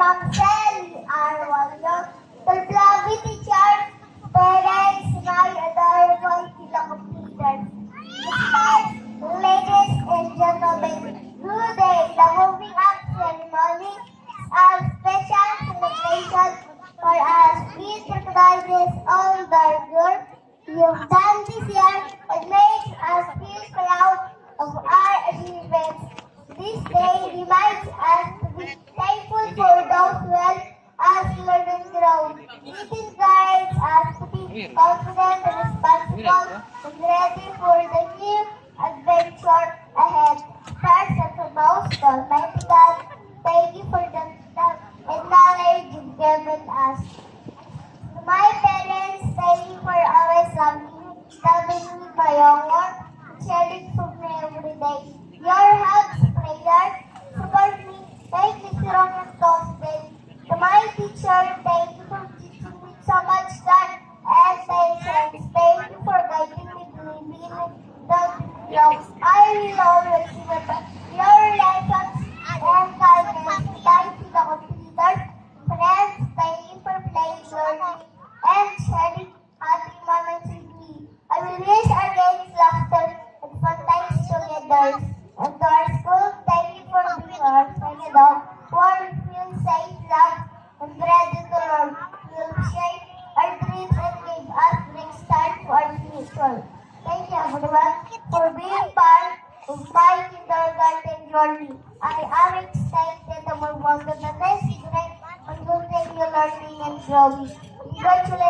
Ma'am Sally Arroyo, to lovely teachers, parents, my adorable computers. Stars, ladies and gentlemen, today the moving up ceremony is a special celebration for us. Please recognize all the work you've done this year and makes us feel proud of our achievements. This day reminds us to be thankful for those who help us learn and grow. It guides us to be confident and responsible and ready for the new adventure ahead. First and foremost, Almighty God, thank you for the love and knowledge you've given us. To my parents, thank you for always loving me my homework, sharing food me every day. Your hugs, prayers, support me, make me strong and confident. To my teacher, thank you for teaching me so much time and patience. Thank you for guiding me to believe in the love. I will always remember your lessons and guidance. Thank you, the computers. Friends, thank you for playing, learning, and sharing happy moments with me. I will wish our games, laughter, and fun times together. And to our school, thank you for being our friend adult. Where we feel safe, loved, and ready to learn. You will shape our dreams and give us great start to our future. Thank you everyone for being part of my kindergarten journey. I am excited to move on to the next grade and continue learning and growing. Congratulations.